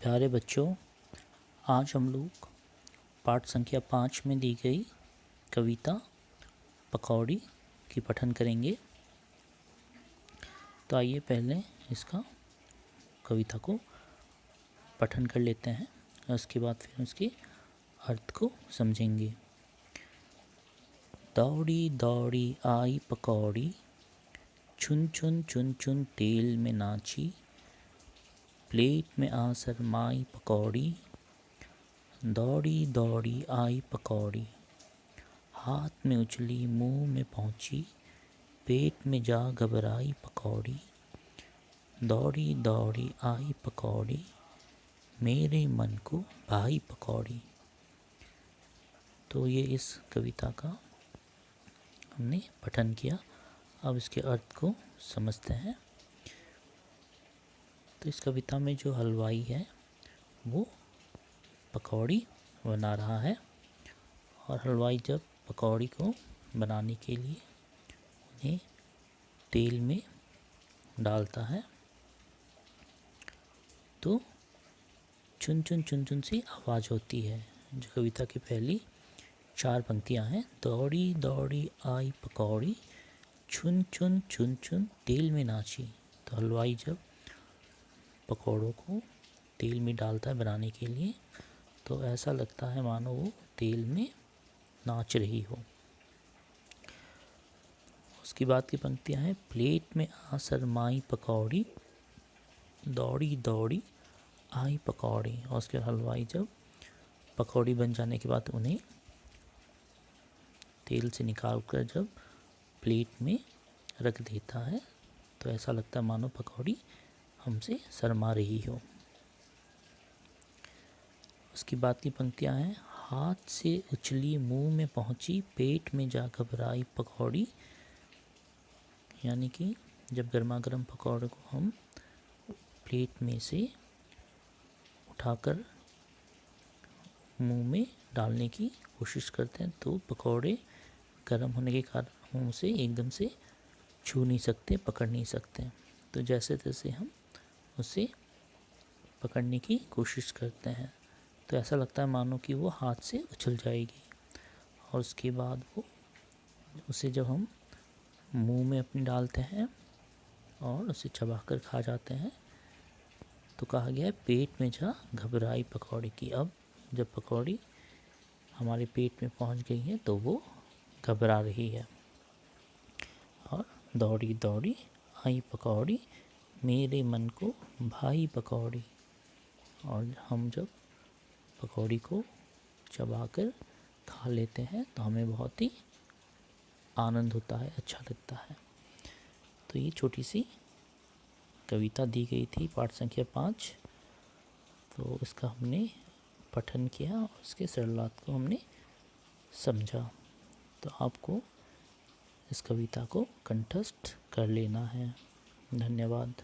प्यारे बच्चों, आज हम लोग पाठ संख्या 5 में दी गई कविता पकौड़ी की पठन करेंगे। तो आइए पहले इसका कविता को पठन कर लेते हैं और उसके बाद फिर उसके अर्थ को समझेंगे। दौड़ी दौड़ी आई पकौड़ी, चुन चुन चुन चुन तेल में नाची, प्लेट में आ शरमाई पकौड़ी। दौड़ी दौड़ी आई पकौड़ी, हाथ में उछली मुंह में पहुंची, पेट में जा घबराई पकौड़ी। दौड़ी दौड़ी आई पकौड़ी, मेरे मन को भाई पकौड़ी। तो ये इस कविता का हमने पठन किया। अब इसके अर्थ को समझते हैं। तो इस कविता में जो हलवाई है वो पकौड़ी बना रहा है, और हलवाई जब पकौड़ी को बनाने के लिए उन्हें तेल में डालता है तो चुन चुन चुन चुन सी आवाज़ होती है। जो कविता की पहली 4 पंक्तियां हैं, दौड़ी दौड़ी आई पकौड़ी, चुन चुन चुन चुन तेल में नाची। तो हलवाई जब पकौड़ों को तेल में डालता है बनाने के लिए तो ऐसा लगता है मानो वो तेल में नाच रही हो। उसके बाद की पंक्तियां हैं, प्लेट में आ शरमाई पकौड़ी, दौड़ी दौड़ी आई पकौड़ी। और उसके हलवाई जब पकौड़ी बन जाने के बाद उन्हें तेल से निकाल कर जब प्लेट में रख देता है तो ऐसा लगता है मानो पकौड़ी हमसे शर्मा रही हो। उसकी बाद की पंक्तियां हैं, हाथ से उछली मुंह में पहुंची, पेट में जा घबराई पकौड़ी। यानी कि जब गर्मा गर्म पकौड़े को हम प्लेट में से उठाकर मुंह में डालने की कोशिश करते हैं तो पकौड़े गर्म होने के कारण हम उसे एकदम से छू नहीं सकते, पकड़ नहीं सकते। तो जैसे तैसे हम उसे पकड़ने की कोशिश करते हैं तो ऐसा लगता है मानो कि वो हाथ से उछल जाएगी। और उसके बाद वो उसे जब हम मुंह में अपने डालते हैं और उसे चबाकर खा जाते हैं तो कहा गया है पेट में जा घबराई पकौड़ी की। अब जब पकौड़ी हमारे पेट में पहुंच गई है तो वो घबरा रही है। और दौड़ी दौड़ी आई पकौड़ी, मेरे मन को भाई पकौड़ी। और हम जब पकौड़ी को चबाकर खा लेते हैं तो हमें बहुत ही आनंद होता है, अच्छा लगता है। तो ये छोटी सी कविता दी गई थी पाठ संख्या 5। तो इसका हमने पठन किया और इसके सरलार्थ को हमने समझा। तो आपको इस कविता को कंठस्थ कर लेना है। धन्यवाद।